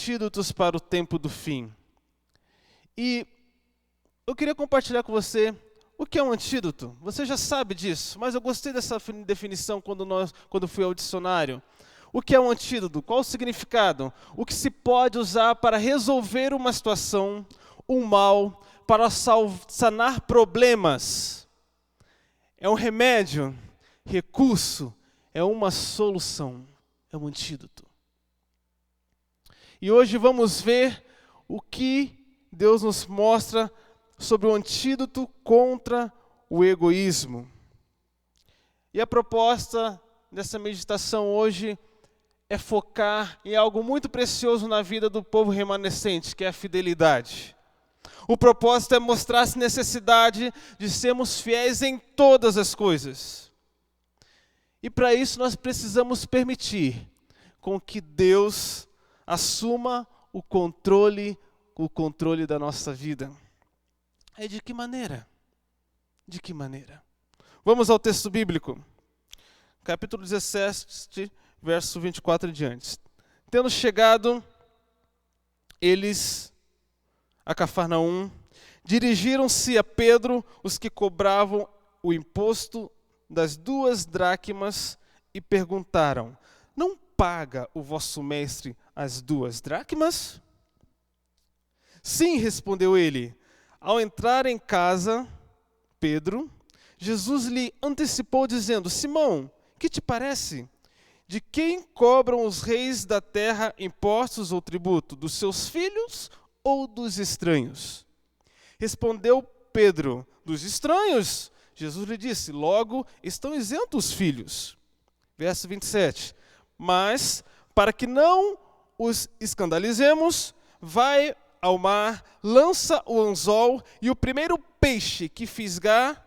Antídotos para o tempo do fim. E eu queria compartilhar com você o que é um antídoto. Você já sabe disso, mas eu gostei dessa definição quando fui ao dicionário. O que é um antídoto? Qual o significado? O que se pode usar para resolver uma situação, um mal, para sanar problemas. É um remédio, recurso, é uma solução, é um antídoto. E hoje vamos ver o que Deus nos mostra sobre o antídoto contra o egoísmo. E a proposta dessa meditação hoje é focar em algo muito precioso na vida do povo remanescente, que é a fidelidade. O propósito é mostrar a necessidade de sermos fiéis em todas as coisas. E para isso nós precisamos permitir com que Deus assuma o controle da nossa vida. É de que maneira? De que maneira? Vamos ao texto bíblico. Capítulo 17, verso 24 em diante. Tendo chegado eles a Cafarnaum, dirigiram-se a Pedro os que cobravam o imposto das 2 dracmas e perguntaram: não paga o vosso mestre as 2 dracmas? Sim, respondeu ele. Ao entrar em casa, Pedro, Jesus lhe antecipou dizendo: Simão, que te parece? De quem cobram os reis da terra impostos ou tributo? Dos seus filhos ou dos estranhos? Respondeu Pedro: dos estranhos. Jesus lhe disse: logo estão isentos os filhos. Verso 27. Mas, para que não os escandalizemos, vai ao mar, lança o anzol, e o primeiro peixe que fisgar,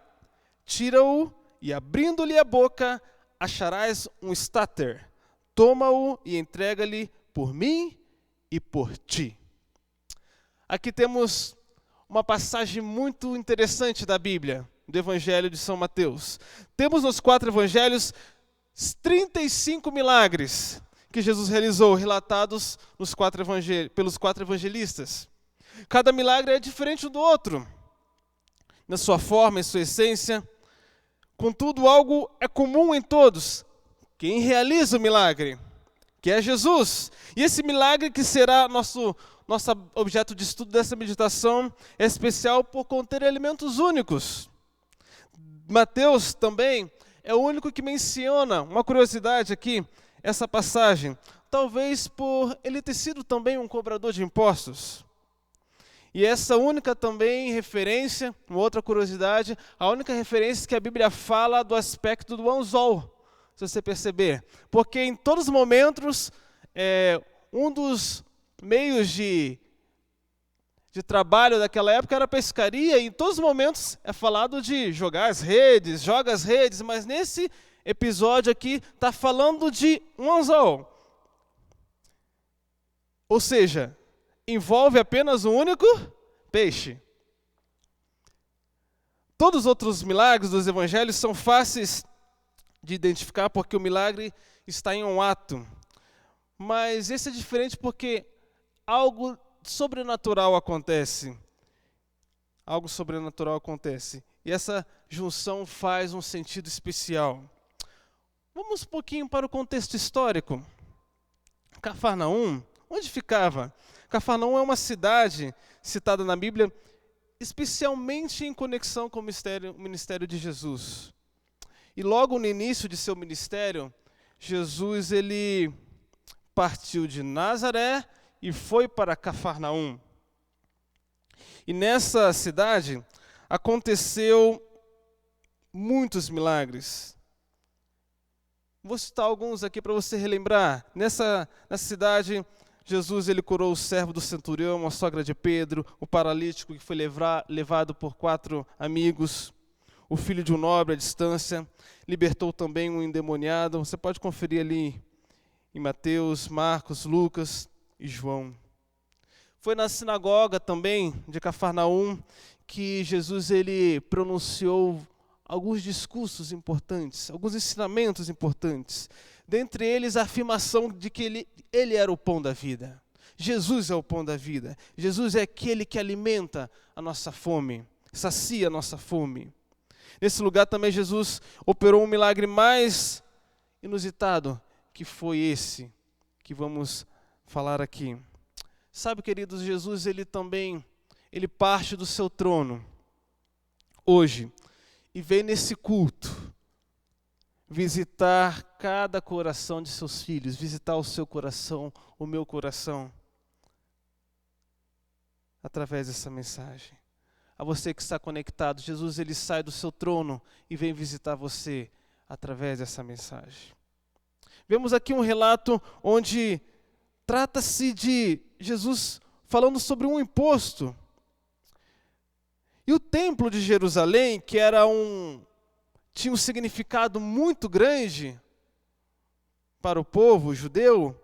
tira-o, e abrindo-lhe a boca, acharás um estáter. Toma-o e entrega-lhe por mim e por ti. Aqui temos uma passagem muito interessante da Bíblia, do Evangelho de São Mateus. Temos nos 4 evangelhos 35 milagres que Jesus realizou, relatados pelos 4 evangelistas. Cada milagre é diferente um do outro, na sua forma, em sua essência. Contudo, algo é comum em todos: quem realiza o milagre, que é Jesus. E esse milagre que será nosso objeto de estudo dessa meditação é especial por conter elementos únicos. Mateus também é o único que menciona, uma curiosidade aqui, essa passagem, talvez por ele ter sido também um cobrador de impostos. E essa única também referência, uma outra curiosidade, a única referência que a Bíblia fala do aspecto do anzol, se você perceber. Porque em todos os momentos, um dos meios de trabalho daquela época era a pescaria, e em todos os momentos é falado de joga as redes, mas nesse episódio aqui está falando de um anzol. Ou seja, envolve apenas um único peixe. Todos os outros milagres dos evangelhos são fáceis de identificar porque o milagre está em um ato. Mas esse é diferente porque algo sobrenatural acontece. Algo sobrenatural acontece. E essa junção faz um sentido especial. Vamos um pouquinho para o contexto histórico. Cafarnaum, onde ficava? Cafarnaum é uma cidade citada na Bíblia, especialmente em conexão com o ministério de Jesus. E logo no início de seu ministério, Jesus ele partiu de Nazaré e foi para Cafarnaum. E nessa cidade aconteceu muitos milagres. Vou citar alguns aqui para você relembrar. Nessa cidade, Jesus ele curou o servo do centurião, a sogra de Pedro, o paralítico que foi levado por 4 amigos, o filho de um nobre à distância, libertou também um endemoniado. Você pode conferir ali em Mateus, Marcos, Lucas e João. Foi na sinagoga também de Cafarnaum que Jesus ele pronunciou alguns discursos importantes, alguns ensinamentos importantes. Dentre eles, a afirmação de que ele era o pão da vida. Jesus é o pão da vida. Jesus é aquele que alimenta a nossa fome, sacia a nossa fome. Nesse lugar também Jesus operou um milagre mais inusitado, que foi esse que vamos falar aqui. Sabe, queridos, Jesus, ele parte do seu trono hoje e vem nesse culto visitar cada coração de seus filhos, visitar o seu coração, o meu coração, através dessa mensagem. A você que está conectado, Jesus, ele sai do seu trono e vem visitar você através dessa mensagem. Vemos aqui um relato onde trata-se de Jesus falando sobre um imposto. E o templo de Jerusalém, que tinha um significado muito grande para o povo judeu,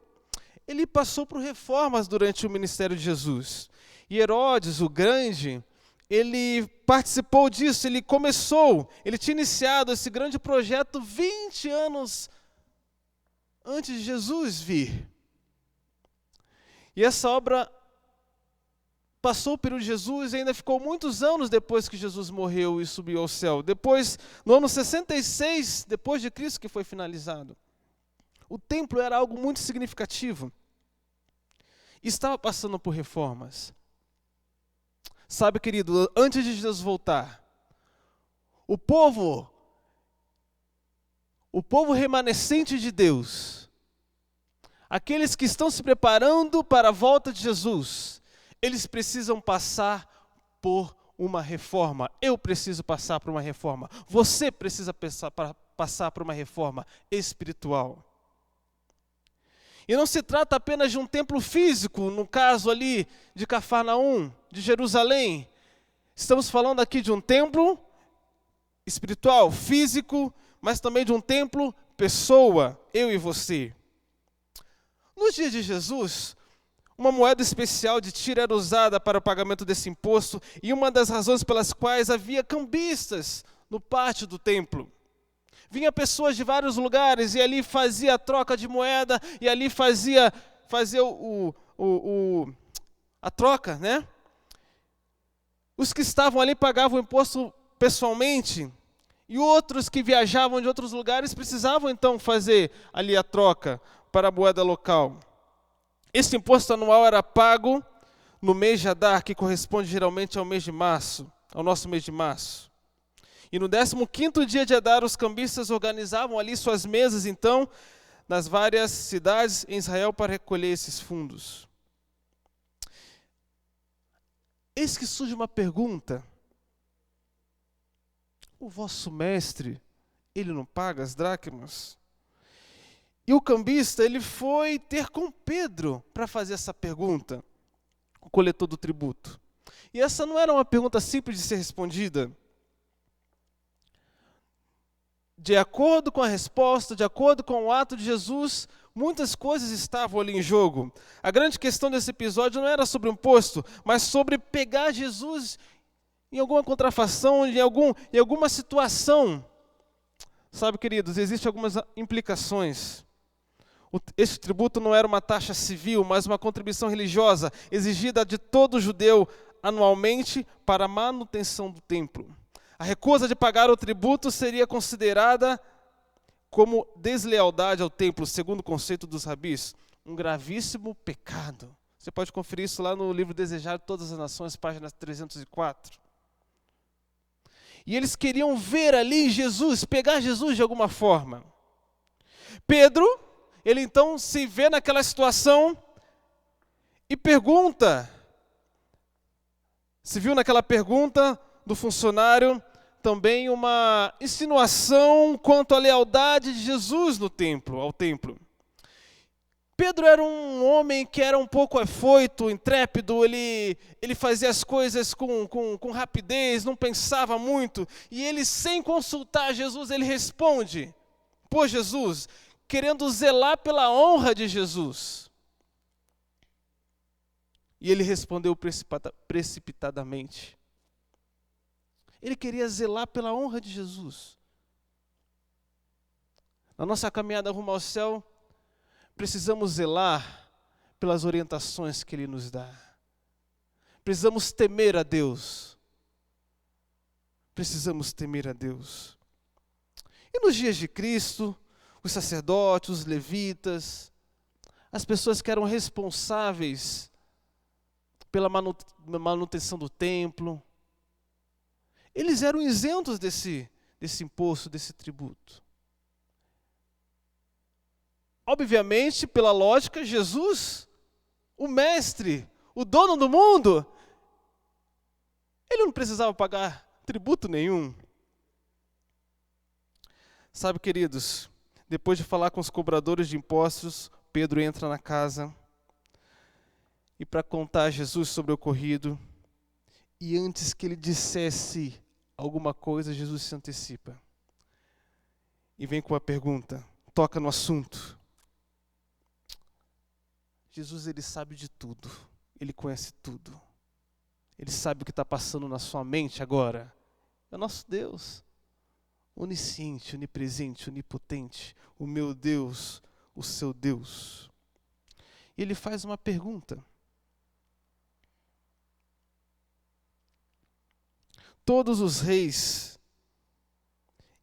ele passou por reformas durante o ministério de Jesus. E Herodes, o Grande, ele participou disso, ele tinha iniciado esse grande projeto 20 anos antes de Jesus vir. E essa obra passou pelo Jesus e ainda ficou muitos anos depois que Jesus morreu e subiu ao céu. Depois, no ano 66, depois de Cristo, que foi finalizado. O templo era algo muito significativo. E estava passando por reformas. Sabe, querido, antes de Jesus voltar, o povo remanescente de Deus, aqueles que estão se preparando para a volta de Jesus, eles precisam passar por uma reforma. Eu preciso passar por uma reforma. Você precisa passar por uma reforma espiritual. E não se trata apenas de um templo físico, no caso ali de Cafarnaum, de Jerusalém. Estamos falando aqui de um templo espiritual, físico, mas também de um templo pessoa, eu e você. Nos dias de Jesus, uma moeda especial de Tiro era usada para o pagamento desse imposto e uma das razões pelas quais havia cambistas no pátio do templo. Vinha pessoas de vários lugares e ali fazia a troca de moeda e ali fazia a troca, né? Os que estavam ali pagavam o imposto pessoalmente e outros que viajavam de outros lugares precisavam então fazer ali a troca para a moeda local. Esse imposto anual era pago no mês de Adar, que corresponde geralmente ao mês de março, ao nosso mês de março. E no 15º dia de Adar, os cambistas organizavam ali suas mesas, então, nas várias cidades em Israel para recolher esses fundos. Eis que surge uma pergunta. O vosso mestre, ele não paga as dracmas? E o cambista, ele foi ter com Pedro para fazer essa pergunta, o coletor do tributo. E essa não era uma pergunta simples de ser respondida. De acordo com a resposta, de acordo com o ato de Jesus, muitas coisas estavam ali em jogo. A grande questão desse episódio não era sobre o imposto, mas sobre pegar Jesus em alguma contrafação, em alguma situação. Sabe, queridos, existem algumas implicações. Este tributo não era uma taxa civil, mas uma contribuição religiosa exigida de todo judeu anualmente para a manutenção do templo. A recusa de pagar o tributo seria considerada como deslealdade ao templo, segundo o conceito dos rabis, um gravíssimo pecado. Você pode conferir isso lá no livro Desejado de Todas as Nações, página 304. E eles queriam ver ali Jesus, pegar Jesus de alguma forma. Pedro, ele então se vê naquela situação e pergunta, se viu naquela pergunta do funcionário, também uma insinuação quanto à lealdade de Jesus ao templo. Pedro era um homem que era um pouco afoito, intrépido, ele fazia as coisas com rapidez, não pensava muito, e ele, sem consultar Jesus, ele responde por Jesus, querendo zelar pela honra de Jesus. E ele respondeu precipitadamente. Ele queria zelar pela honra de Jesus. Na nossa caminhada rumo ao céu, precisamos zelar pelas orientações que Ele nos dá. Precisamos temer a Deus. Precisamos temer a Deus. E nos dias de Cristo, os sacerdotes, os levitas, as pessoas que eram responsáveis pela manutenção do templo, eles eram isentos desse imposto, desse tributo. Obviamente, pela lógica, Jesus, o mestre, o dono do mundo, ele não precisava pagar tributo nenhum. Sabe, queridos, depois de falar com os cobradores de impostos, Pedro entra na casa e para contar a Jesus sobre o ocorrido, e antes que ele dissesse alguma coisa, Jesus se antecipa e vem com a pergunta, toca no assunto. Jesus, ele sabe de tudo, ele conhece tudo, ele sabe o que está passando na sua mente agora. É o nosso Deus, onisciente, onipresente, onipotente, o meu Deus, o seu Deus. E ele faz uma pergunta. Todos os reis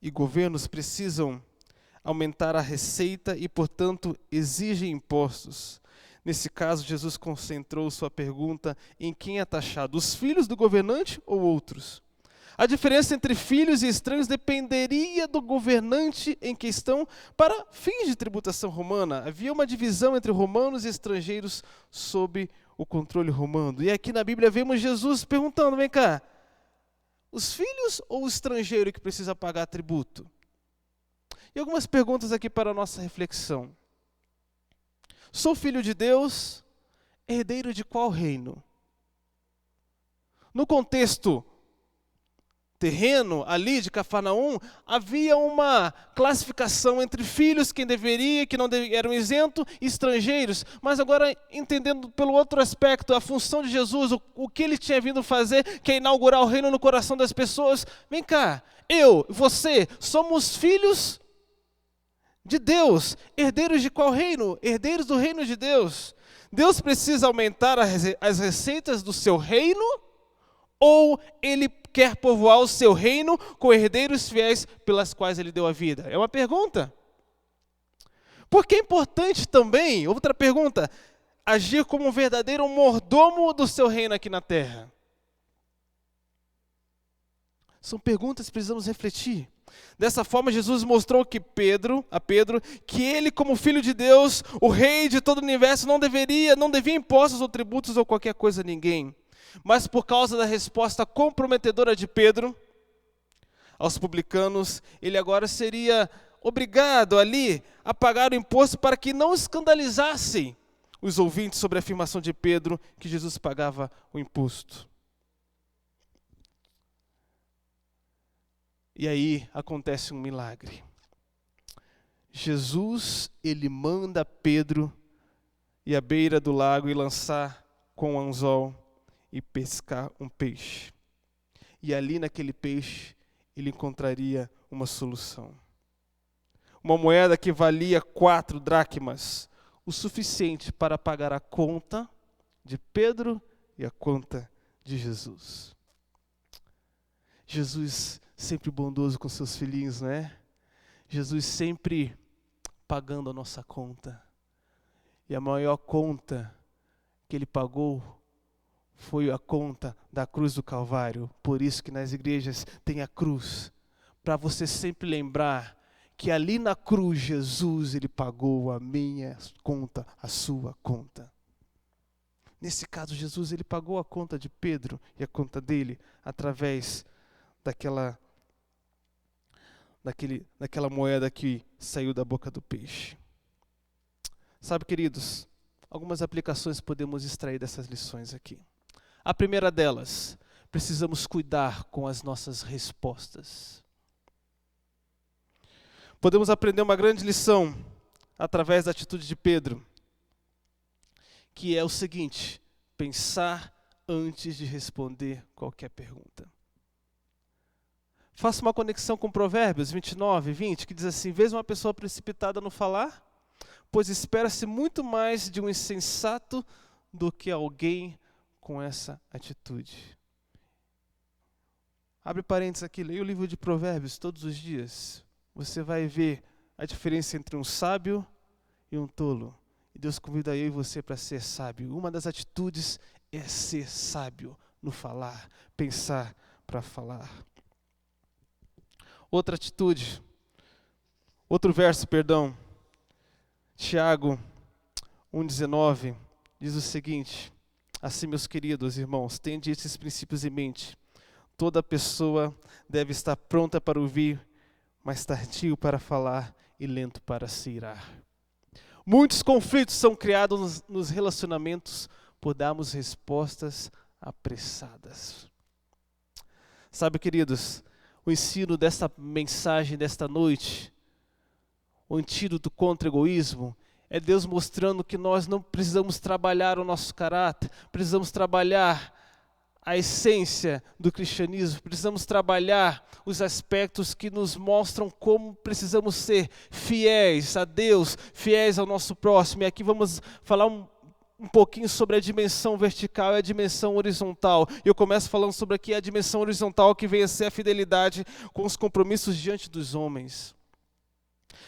e governos precisam aumentar a receita e, portanto, exigem impostos. Nesse caso, Jesus concentrou sua pergunta em quem é taxado, os filhos do governante ou outros. A diferença entre filhos e estranhos dependeria do governante em questão para fins de tributação romana. Havia uma divisão entre romanos e estrangeiros sob o controle romano. E aqui na Bíblia vemos Jesus perguntando, vem cá, os filhos ou o estrangeiro que precisa pagar tributo? E algumas perguntas aqui para a nossa reflexão. Sou filho de Deus, herdeiro de qual reino? No contexto terreno ali de Cafarnaum, havia uma classificação entre filhos, quem deveria, que não eram isentos, e estrangeiros. Mas agora, entendendo pelo outro aspecto, a função de Jesus, o que ele tinha vindo fazer, que é inaugurar o reino no coração das pessoas. Vem cá, eu, você, somos filhos de Deus, herdeiros de qual reino? Herdeiros do reino de Deus. Deus precisa aumentar as receitas do seu reino, ou Ele quer povoar o seu reino com herdeiros fiéis pelas quais Ele deu a vida? É uma pergunta. Porque é importante também, outra pergunta, agir como um verdadeiro mordomo do seu reino aqui na terra. São perguntas que precisamos refletir. Dessa forma, Jesus mostrou a Pedro, que ele, como filho de Deus, o rei de todo o universo, não devia impostos ou tributos ou qualquer coisa a ninguém. Mas por causa da resposta comprometedora de Pedro aos publicanos, ele agora seria obrigado ali a pagar o imposto para que não escandalizassem os ouvintes sobre a afirmação de Pedro que Jesus pagava o imposto. E aí acontece um milagre. Jesus, ele manda Pedro ir à beira do lago e lançar com um anzol e pescar um peixe. E ali naquele peixe, ele encontraria uma solução. Uma moeda que valia 4 dracmas, o suficiente para pagar a conta de Pedro e a conta de Jesus. Jesus sempre bondoso com seus filhinhos, não é? Jesus sempre pagando a nossa conta. E a maior conta que Ele pagou foi a conta da cruz do Calvário. Por isso que nas igrejas tem a cruz, para você sempre lembrar que ali na cruz Jesus, Ele pagou a minha conta, a sua conta. Nesse caso, Jesus, Ele pagou a conta de Pedro e a conta dele através daquela moeda que saiu da boca do peixe. Sabe, queridos, algumas aplicações podemos extrair dessas lições aqui. A primeira delas, precisamos cuidar com as nossas respostas. Podemos aprender uma grande lição através da atitude de Pedro, que é o seguinte: pensar antes de responder qualquer pergunta. Faça uma conexão com Provérbios 29, 20, que diz assim: vês uma pessoa precipitada no falar? pois espera-se muito mais de um insensato do que alguém com essa atitude. Abre parênteses aqui, leia o livro de Provérbios todos os dias. Você vai ver a diferença entre um sábio e um tolo. E Deus convida eu e você para ser sábio. Uma das atitudes é ser sábio no falar, pensar para falar. Outra atitude, outro verso, perdão. Tiago 1,19 diz o seguinte: assim, meus queridos irmãos, tende esses princípios em mente. Toda pessoa deve estar pronta para ouvir, mas tardio para falar e lento para se irar. Muitos conflitos são criados nos relacionamentos por darmos respostas apressadas. Sabe, queridos, o ensino desta mensagem desta noite, o antídoto contra o egoísmo, é Deus mostrando que nós não precisamos trabalhar o nosso caráter, precisamos trabalhar a essência do cristianismo, precisamos trabalhar os aspectos que nos mostram como precisamos ser fiéis a Deus, fiéis ao nosso próximo. E aqui vamos falar um pouquinho sobre a dimensão vertical e a dimensão horizontal. Eu começo falando sobre aqui a dimensão horizontal, que vem a ser a fidelidade com os compromissos diante dos homens.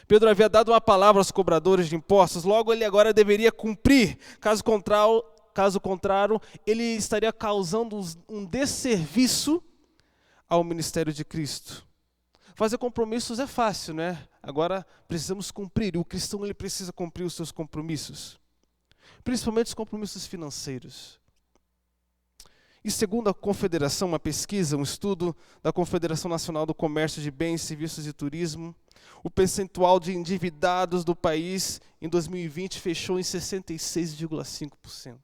Pedro havia dado uma palavra aos cobradores de impostos, logo ele agora deveria cumprir, caso contrário, ele estaria causando um desserviço ao ministério de Cristo. Fazer compromissos é fácil, né? Agora precisamos cumprir, e o cristão ele precisa cumprir os seus compromissos, principalmente os compromissos financeiros. E segundo a Confederação, uma pesquisa, um estudo da Confederação Nacional do Comércio de Bens, Serviços e Turismo, o percentual de endividados do país em 2020 fechou em 66,5%.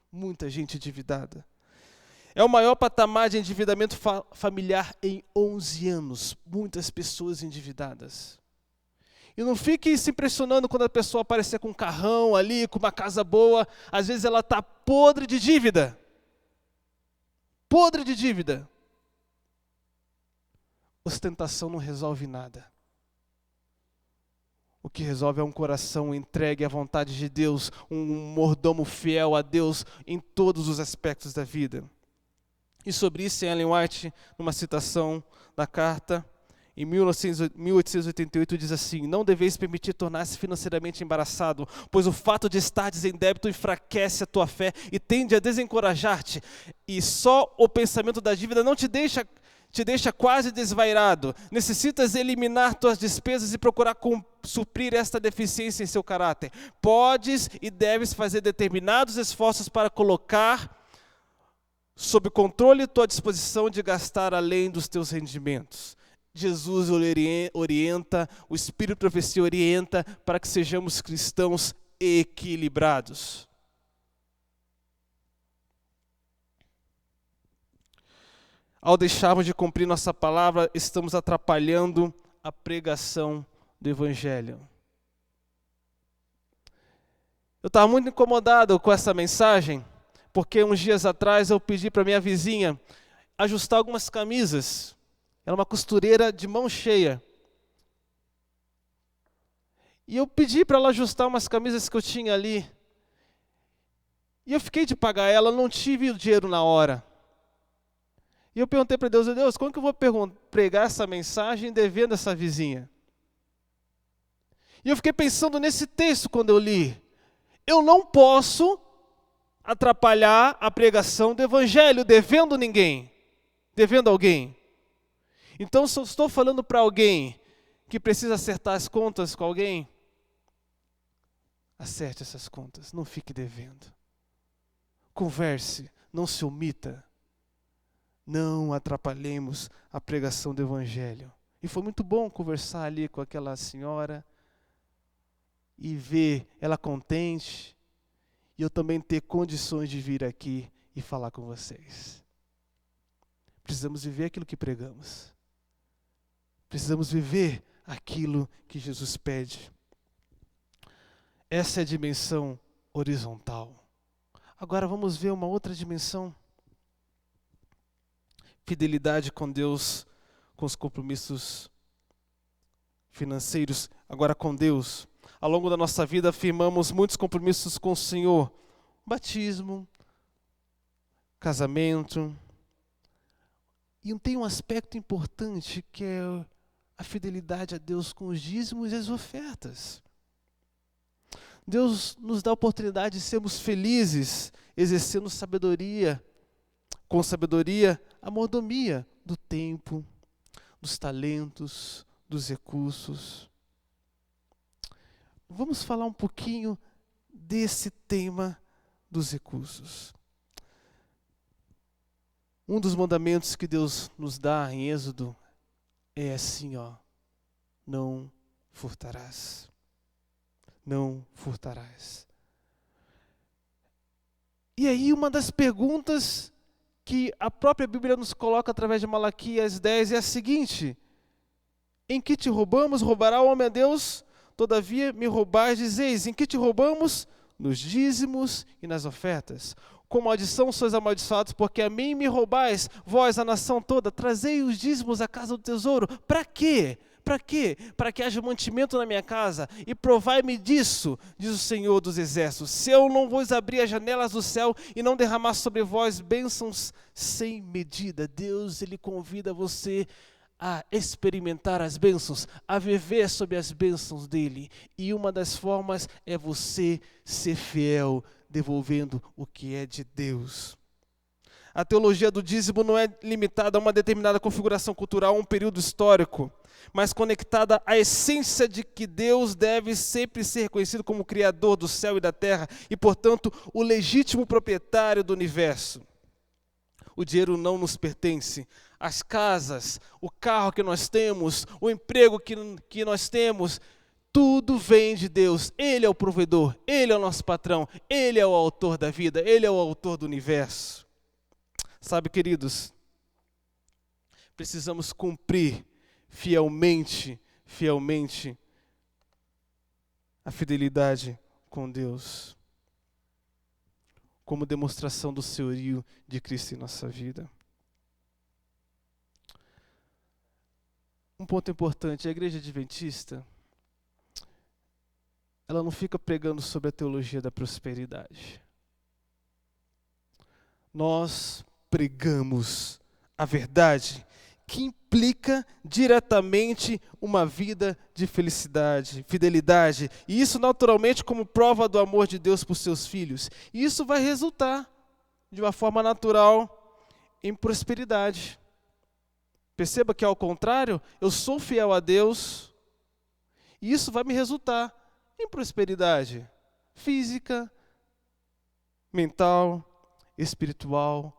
Muita gente endividada. É o maior patamar de endividamento familiar em 11 anos. Muitas pessoas endividadas. E não fique se impressionando quando a pessoa aparecer com um carrão ali, com uma casa boa. Às vezes ela está podre de dívida. Podre de dívida. Ostentação não resolve nada. O que resolve é um coração entregue à vontade de Deus, um mordomo fiel a Deus em todos os aspectos da vida. E sobre isso, Ellen White, numa citação da carta, em 1888, diz assim: não deveis permitir tornar-se financeiramente embaraçado, pois o fato de estares em débito enfraquece a tua fé e tende a desencorajar-te. E só o pensamento da dívida não te deixa quase desvairado. Necessitas eliminar tuas despesas e procurar suprir esta deficiência em seu caráter. Podes e deves fazer determinados esforços para colocar sob controle tua disposição de gastar além dos teus rendimentos. Jesus orienta, o Espírito de Profecia orienta para que sejamos cristãos equilibrados. Ao deixarmos de cumprir nossa palavra, estamos atrapalhando a pregação do Evangelho. Eu estava muito incomodado com essa mensagem, porque uns dias atrás eu pedi para minha vizinha ajustar algumas camisas. Ela é uma costureira de mão cheia. E eu pedi para ela ajustar umas camisas que eu tinha ali. E eu fiquei de pagar ela, não tive o dinheiro na hora. E eu perguntei para Deus: Deus, como que eu vou pregar essa mensagem devendo essa vizinha? E eu fiquei pensando nesse texto quando eu li. Eu não posso atrapalhar a pregação do Evangelho devendo ninguém, devendo alguém. Então, se eu estou falando para alguém que precisa acertar as contas com alguém, acerte essas contas, não fique devendo. Converse, não se omita. Não atrapalhemos a pregação do Evangelho. E foi muito bom conversar ali com aquela senhora e ver ela contente, e eu também ter condições de vir aqui e falar com vocês. Precisamos viver aquilo que pregamos. Precisamos viver aquilo que Jesus pede. Essa é a dimensão horizontal. Agora vamos ver uma outra dimensão. Fidelidade com Deus, com os compromissos financeiros, agora com Deus. ao longo da nossa vida, firmamos muitos compromissos com o Senhor. Batismo, casamento. E tem um aspecto importante que é a fidelidade a Deus com os dízimos e as ofertas. Deus nos dá a oportunidade de sermos felizes, exercendo sabedoria, com sabedoria, a mordomia do tempo, dos talentos, dos recursos. Vamos falar um pouquinho desse tema dos recursos. Um dos mandamentos que Deus nos dá em Êxodo é assim, não furtarás. Não furtarás. E aí uma das perguntas que a própria Bíblia nos coloca através de Malaquias 10 é a seguinte: em que te roubamos? Roubará o homem a Deus? Todavia me roubais, dizeis, em que te roubamos? Nos dízimos e nas ofertas. Com maldição sois amaldiçoados, porque a mim me roubais, vós, a nação toda, trazei os dízimos à casa do tesouro. Para quê? Para quê? Para que haja mantimento na minha casa. E provai-me disso, diz o Senhor dos Exércitos, se eu não vos abrir as janelas do céu e não derramar sobre vós bênçãos sem medida. Deus, Ele convida você a experimentar as bênçãos, a viver sob as bênçãos dEle. E uma das formas é você ser fiel, devolvendo o que é de Deus. A teologia do dízimo não é limitada a uma determinada configuração cultural, um período histórico, mas conectada à essência de que Deus deve sempre ser reconhecido como o Criador do céu e da terra e, portanto, o legítimo proprietário do universo. O dinheiro não nos pertence. As casas, o carro que nós temos, o emprego que nós temos, tudo vem de Deus. Ele é o provedor, Ele é o nosso patrão, Ele é o autor da vida, Ele é o autor do universo. Sabe, queridos, precisamos cumprir fielmente a fidelidade com Deus, como demonstração do senhorio de Cristo em nossa vida. Um ponto importante, a igreja adventista, ela não fica pregando sobre a teologia da prosperidade. Nós pregamos a verdade que implica diretamente uma vida de felicidade, fidelidade, e isso naturalmente como prova do amor de Deus por seus filhos. E isso vai resultar, de uma forma natural, em prosperidade. Perceba que, ao contrário, eu sou fiel a Deus, e isso vai me resultar em prosperidade física, mental, espiritual,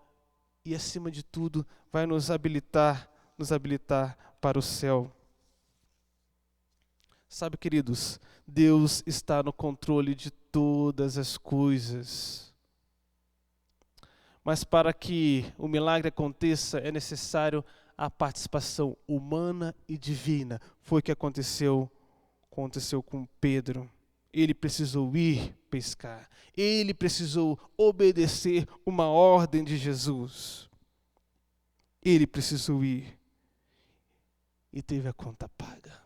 e, acima de tudo, vai nos habilitar para o céu. Sabe, queridos, Deus está no controle de todas as coisas. Mas para que o milagre aconteça, é necessário a participação humana e divina. Foi o que aconteceu com Pedro. Ele precisou ir pescar. Ele precisou obedecer uma ordem de Jesus. Ele precisou ir. E teve a conta paga.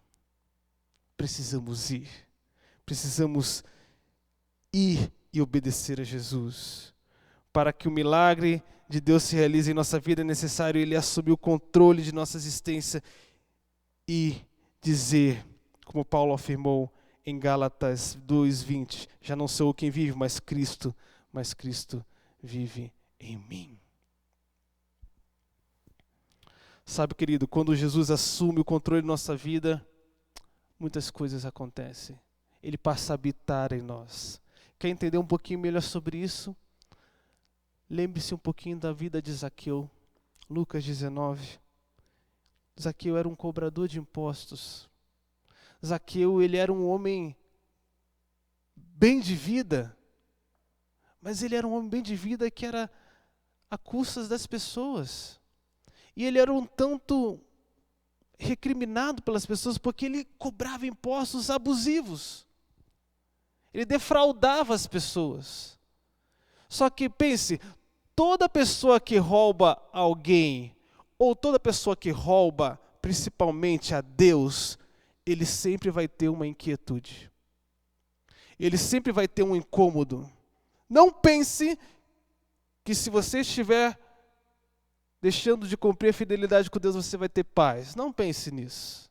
Precisamos ir. Precisamos ir e obedecer a Jesus. Para que o milagre de Deus se realize em nossa vida, é necessário Ele assumir o controle de nossa existência e dizer, como Paulo afirmou em Gálatas 2:20, já não sou eu quem vive, mas Cristo vive em mim. Sabe, querido, quando Jesus assume o controle de nossa vida, muitas coisas acontecem. Ele passa a habitar em nós. Quer entender um pouquinho melhor sobre isso? Lembre-se um pouquinho da vida de Zaqueu, Lucas 19. Zaqueu era um cobrador de impostos. Zaqueu, ele era um homem bem de vida, mas ele era um homem bem de vida que era a custas das pessoas. E ele era um tanto recriminado pelas pessoas porque ele cobrava impostos abusivos. Ele defraudava as pessoas. Só que pense, toda pessoa que rouba alguém, ou toda pessoa que rouba principalmente a Deus, ele sempre vai ter uma inquietude. ele sempre vai ter um incômodo. Não pense que se você estiver deixando de cumprir a fidelidade com Deus, você vai ter paz. Não pense nisso.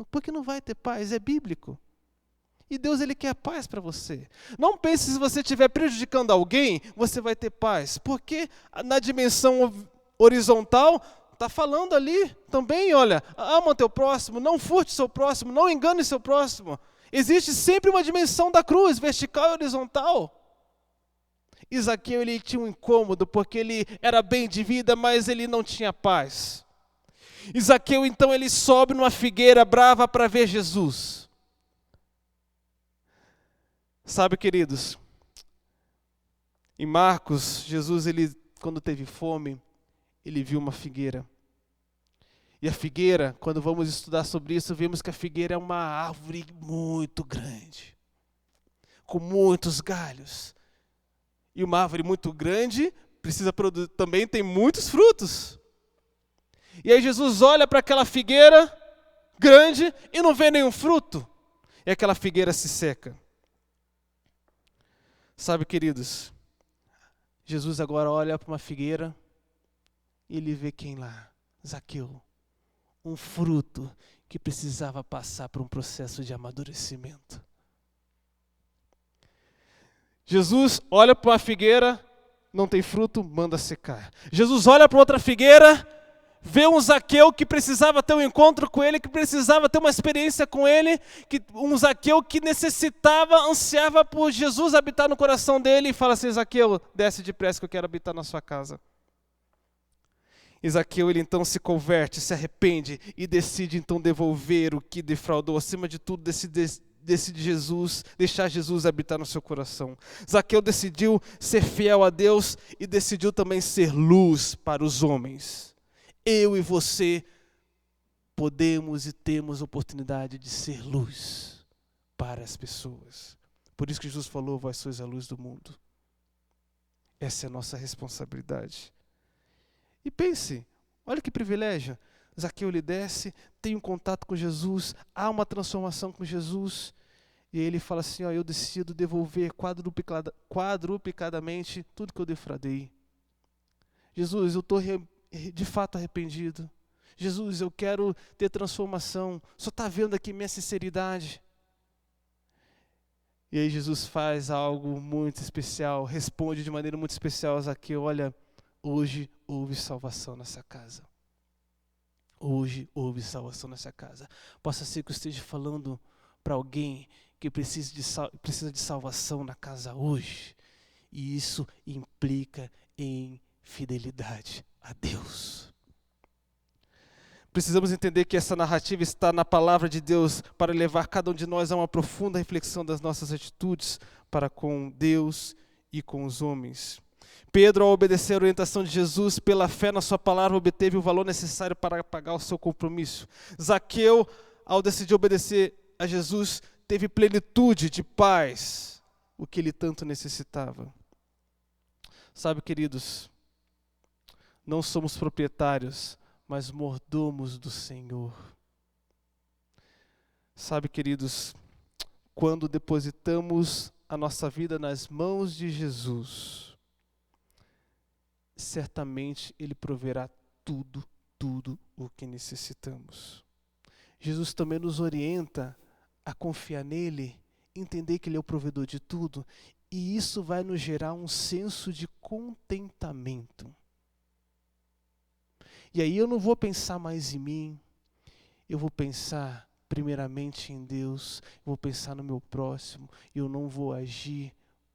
Porque não vai ter paz, é bíblico. E Deus, Ele quer paz para você. Não pense que se você estiver prejudicando alguém, você vai ter paz. Porque na dimensão horizontal, está falando ali também, olha, ama o teu próximo, não furte seu próximo, não engane seu próximo. Existe sempre uma dimensão da cruz, vertical e horizontal. E Zaqueu, ele tinha um incômodo, porque ele era bem de vida, mas ele não tinha paz. E Zaqueu, então, ele sobe numa figueira brava para ver Jesus. Sabe, queridos, em Marcos, Jesus, ele, quando teve fome, ele viu uma figueira. E a figueira, quando vamos estudar sobre isso, vemos que a figueira é uma árvore muito grande, com muitos galhos. E uma árvore muito grande precisa produzir, também tem muitos frutos. E aí Jesus olha para aquela figueira grande e não vê nenhum fruto. E aquela figueira se seca. Sabe, queridos, Jesus agora olha para uma figueira e ele vê quem lá? Zaqueu. Um fruto que precisava passar por um processo de amadurecimento. Jesus olha para uma figueira, não tem fruto, manda secar. Jesus olha para outra figueira, vê um Zaqueu que precisava ter um encontro com ele, que precisava ter uma experiência com ele, um Zaqueu que necessitava, ansiava por Jesus habitar no coração dele, e fala assim: Zaqueu, desce depressa que eu quero habitar na sua casa. E Zaqueu, ele então se converte, se arrepende e decide então devolver o que defraudou. Acima de tudo, decide Jesus, deixar Jesus habitar no seu coração. Zaqueu decidiu ser fiel a Deus e decidiu também ser luz para os homens. Eu e você podemos e temos a oportunidade de ser luz para as pessoas. Por isso que Jesus falou: vós sois a luz do mundo. Essa é a nossa responsabilidade. E pense, olha que privilégio. Zaqueu, ele desce, tem um contato com Jesus, há uma transformação com Jesus, e ele fala assim: ó, eu decido devolver quadruplicadamente tudo que eu defraudei. Jesus, eu estou de fato arrependido. Jesus, eu quero ter transformação. Só está vendo aqui minha sinceridade. E aí Jesus faz algo muito especial, responde de maneira muito especial a Zaqueu: olha, hoje houve salvação nessa casa. Hoje houve salvação nessa casa. Possa ser que eu esteja falando para alguém que precisa de salvação na casa hoje. E isso implica em fidelidade a Deus. Precisamos entender que essa narrativa está na palavra de Deus para levar cada um de nós a uma profunda reflexão das nossas atitudes para com Deus e com os homens. Pedro, ao obedecer a orientação de Jesus, pela fé na sua palavra, obteve o valor necessário para pagar o seu compromisso. Zaqueu, ao decidir obedecer a Jesus, teve plenitude de paz, o que ele tanto necessitava. Sabe, queridos, não somos proprietários, mas mordomos do Senhor. Sabe, queridos, quando depositamos a nossa vida nas mãos de Jesus, certamente Ele proverá tudo o que necessitamos. Jesus também nos orienta a confiar nele, entender que Ele é o provedor de tudo, e isso vai nos gerar um senso de contentamento. E aí eu não vou pensar mais em mim, eu vou pensar primeiramente em Deus, eu vou pensar no meu próximo, eu não vou agir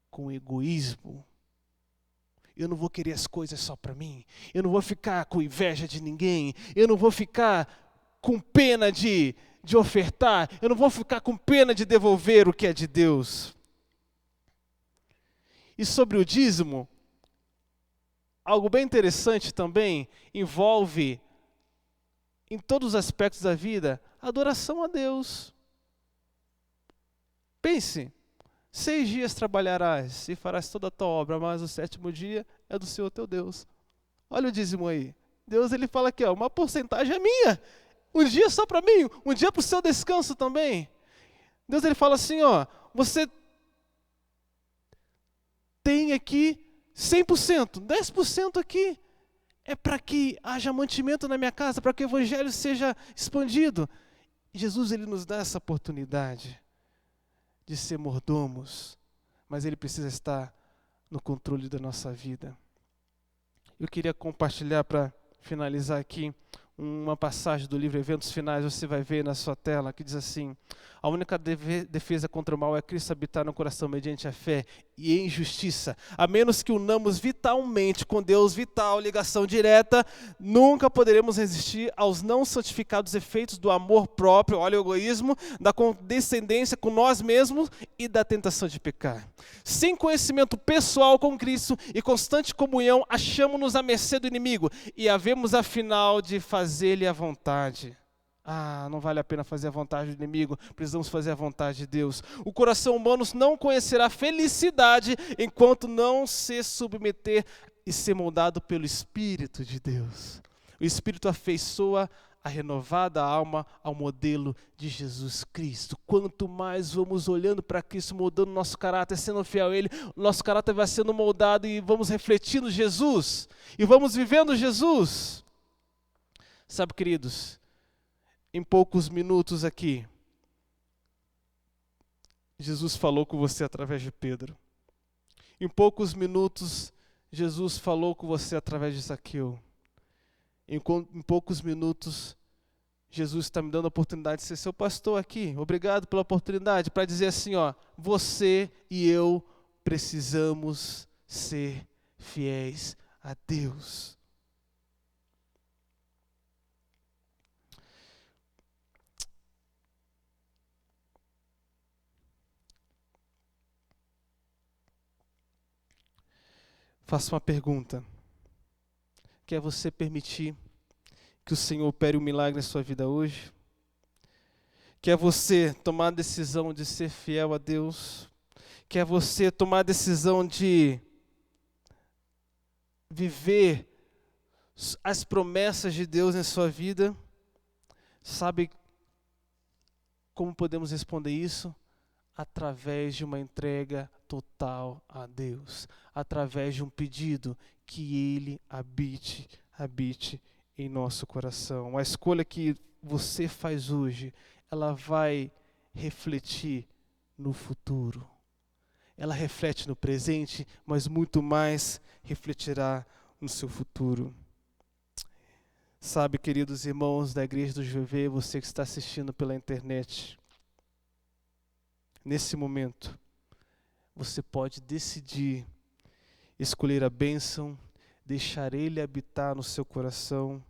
com egoísmo. Eu não vou querer as coisas só para mim. Eu não vou ficar com inveja de ninguém. Eu não vou ficar com pena de ofertar. Eu não vou ficar com pena de devolver o que é de Deus. E sobre o dízimo, algo bem interessante também envolve, em todos os aspectos da vida, a adoração a Deus. Pense. 6 dias trabalharás e farás toda a tua obra, mas o 7º dia é do Senhor teu Deus. Olha o dízimo aí. Deus, ele fala aqui, ó, uma porcentagem é minha. Um dia só para mim, um dia para o seu descanso também. Deus, ele fala assim, ó, você tem aqui 100%, 10% aqui é para que haja mantimento na minha casa, para que o evangelho seja expandido. E Jesus, ele nos dá essa oportunidade de ser mordomos, mas ele precisa estar no controle da nossa vida. Eu queria compartilhar, para finalizar aqui, uma passagem do livro Eventos Finais, você vai ver na sua tela, que diz assim: a única defesa contra o mal é Cristo habitar no coração mediante a fé e em justiça. A menos que unamos vitalmente com Deus, vital, ligação direta, nunca poderemos resistir aos não santificados efeitos do amor próprio, olha o egoísmo, da condescendência com nós mesmos e da tentação de pecar. Sem conhecimento pessoal com Cristo e constante comunhão, achamos-nos à mercê do inimigo e havemos afinal de fazer-lhe a vontade. Não vale a pena fazer a vontade do inimigo, precisamos fazer a vontade de Deus. O coração humano não conhecerá felicidade enquanto não se submeter e ser moldado pelo Espírito de Deus. O Espírito afeiçoa a renovada alma ao modelo de Jesus Cristo. Quanto mais vamos olhando para Cristo, moldando nosso caráter, sendo fiel a Ele, o nosso caráter vai sendo moldado e vamos refletindo Jesus. E vamos vivendo Jesus. Sabe, queridos, em poucos minutos aqui, Jesus falou com você através de Pedro. Em poucos minutos, Jesus falou com você através de Zaqueu. Em poucos minutos, Jesus está me dando a oportunidade de ser seu pastor aqui. Obrigado pela oportunidade para dizer assim, você e eu precisamos ser fiéis a Deus. Faço uma pergunta. Quer você permitir que o Senhor opere um milagre na sua vida hoje? Quer você tomar a decisão de ser fiel a Deus? Quer você tomar a decisão de viver as promessas de Deus em sua vida? Sabe como podemos responder isso? Através de uma entrega total a Deus, através de um pedido que Ele habite em nosso coração. A escolha que você faz hoje, ela vai refletir no futuro. Ela reflete no presente, mas muito mais refletirá no seu futuro. Sabe, queridos irmãos da Igreja do GV, você que está assistindo pela internet, nesse momento, você pode decidir escolher a bênção, deixar Ele habitar no seu coração,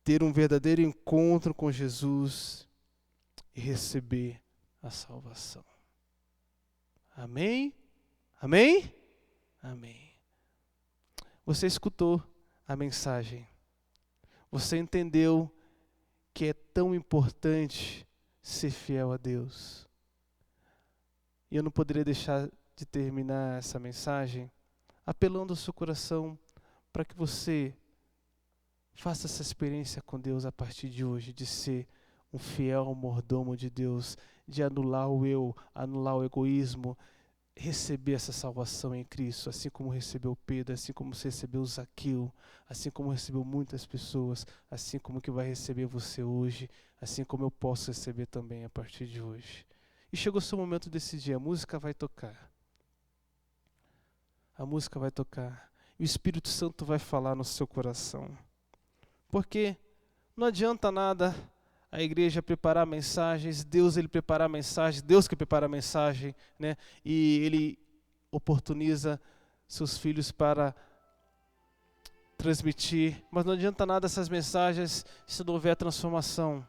ter um verdadeiro encontro com Jesus e receber a salvação. Amém? Amém? Amém. Você escutou a mensagem. Você entendeu que é tão importante ser fiel a Deus. E eu não poderia deixar de terminar essa mensagem apelando ao seu coração para que você faça essa experiência com Deus a partir de hoje, de ser um fiel mordomo de Deus, de anular o eu, anular o egoísmo, receber essa salvação em Cristo, assim como recebeu Pedro, assim como você recebeu Zaqueu, assim como recebeu muitas pessoas, assim como que vai receber você hoje, assim como eu posso receber também a partir de hoje. E chegou o seu momento de decidir, a música vai tocar. A música vai tocar. E o Espírito Santo vai falar no seu coração. Porque não adianta nada a igreja preparar mensagens, Deus ele prepara a mensagem, Deus que prepara a mensagem, né? E Ele oportuniza seus filhos para transmitir. Mas não adianta nada essas mensagens se não houver transformação.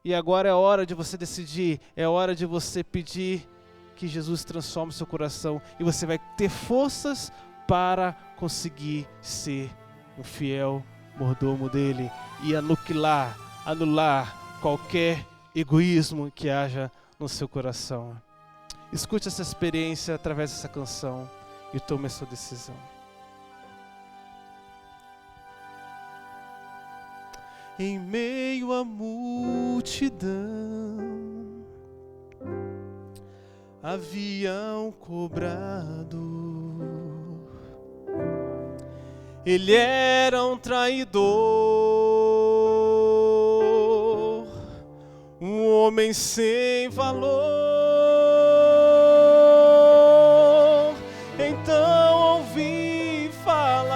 E agora é hora de você decidir, é hora de você pedir que Jesus transforme seu coração e você vai ter forças para conseguir ser um fiel mordomo dele e anular qualquer egoísmo que haja no seu coração. Escute essa experiência através dessa canção e tome a sua decisão. Em meio à multidão haviam cobrado Ele era um traidor, um homem sem valor. Então ouvi falar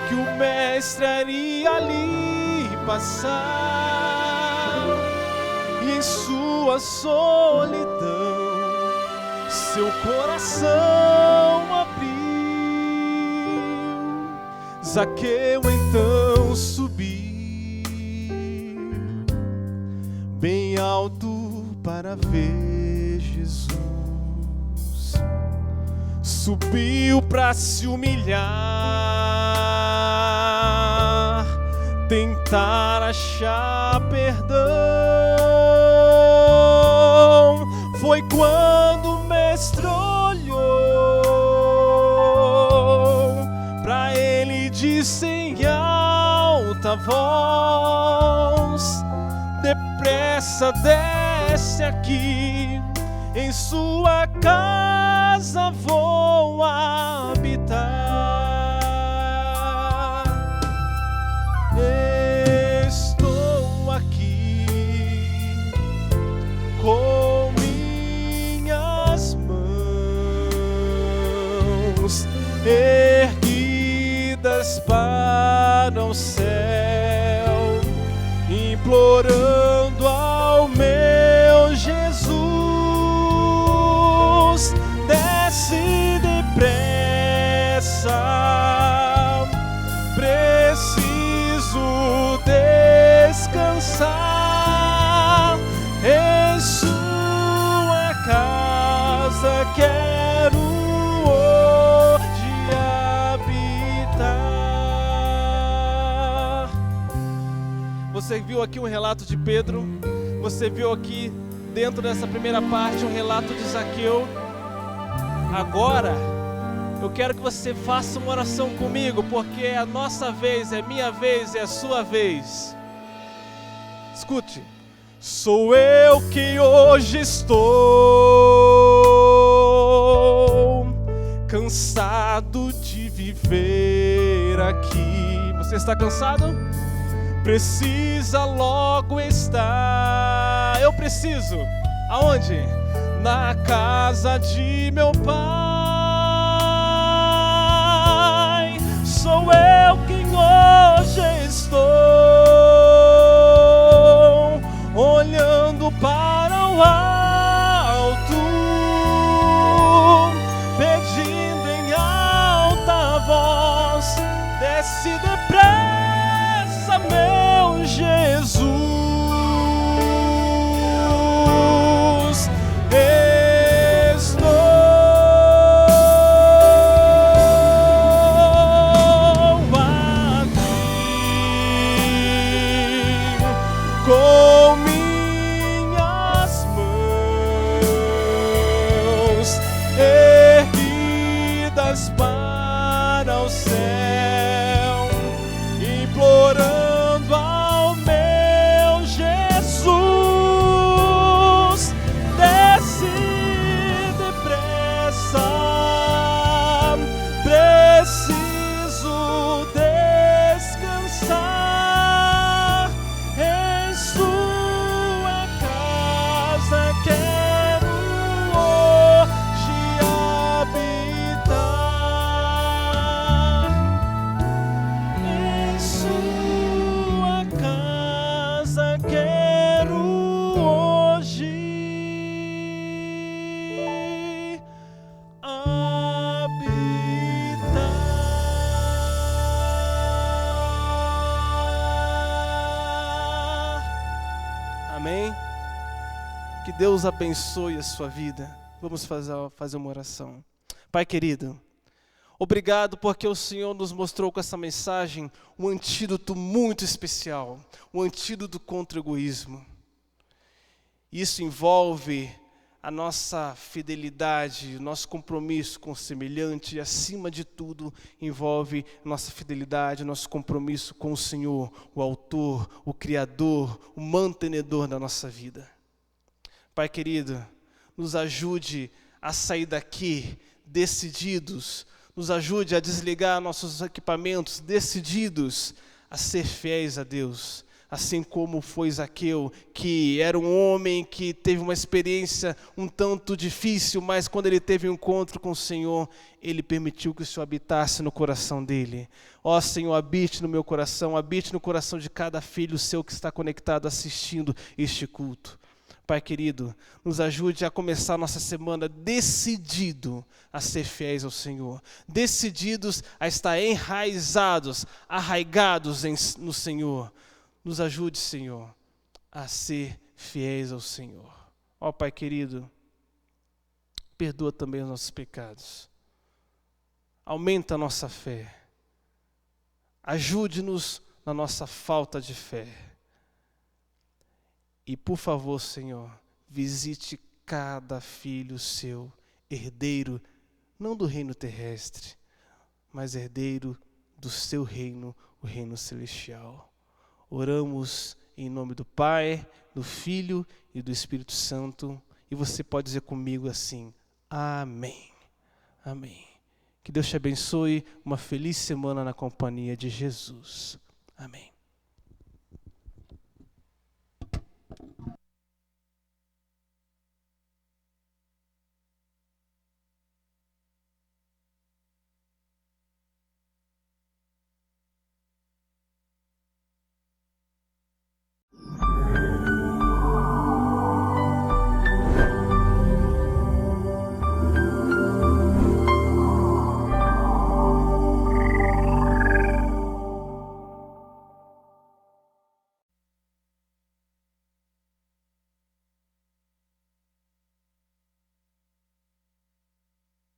que o mestre iria ali passar, e em sua solidão seu coração abriu. Zaqueu então subiu bem alto para ver Jesus. Subiu para se humilhar, tentar achar perdão. Foi quando o mestre olhou para ele, disse em alta voz: depressa desce aqui, em sua casa vou habitar. Estou aqui com minhas mãos erguidas para o céu, implorando ao meu Jesus: desce depressa, preciso descansar em sua casa, quero hoje habitar. Você viu aqui um relato de Pedro, você viu aqui dentro dessa primeira parte um relato de Zaqueu. Agora eu quero que você faça uma oração comigo, porque é a nossa vez, é minha vez, é a sua vez. Escute: sou eu que hoje estou cansado de viver aqui. Você está cansado? Precisa logo estar. Eu preciso. Aonde? Na casa de meu Pai. Sou eu quem hoje estou olhando para o alto, pedindo em alta voz: desce depressa, meu Jesus. Com minhas mãos erguidas para o céu, implorando ao meu Jesus: desce depressa, preciso descansar. Amém? Que Deus abençoe a sua vida. Vamos fazer uma oração. Pai querido, obrigado porque o Senhor nos mostrou com essa mensagem um antídoto muito especial, um antídoto contra o egoísmo. Isso envolve a nossa fidelidade, o nosso compromisso com o semelhante, e acima de tudo envolve nossa fidelidade, nosso compromisso com o Senhor, o autor, o criador, o mantenedor da nossa vida. Pai querido, nos ajude a sair daqui decididos Nos ajude a desligar nossos equipamentos, decididos a ser fiéis a Deus. Assim como foi Zaqueu, que era um homem que teve uma experiência um tanto difícil, mas quando ele teve um encontro com o Senhor, ele permitiu que o Senhor habitasse no coração dele. Ó Senhor, habite no meu coração, habite no coração de cada filho seu que está conectado assistindo este culto. Pai querido, nos ajude a começar nossa semana decidido a ser fiéis ao Senhor. Decididos a estar enraizados, arraigados no Senhor. Nos ajude, Senhor, a ser fiéis ao Senhor. Ó Pai querido, perdoa também os nossos pecados. Aumenta a nossa fé. Ajude-nos na nossa falta de fé. E por favor, Senhor, visite cada filho seu, herdeiro, não do reino terrestre, mas herdeiro do seu reino, o reino celestial. Oramos em nome do Pai, do Filho e do Espírito Santo. E você pode dizer comigo assim, amém. Amém. Que Deus te abençoe, uma feliz semana na companhia de Jesus. Amém.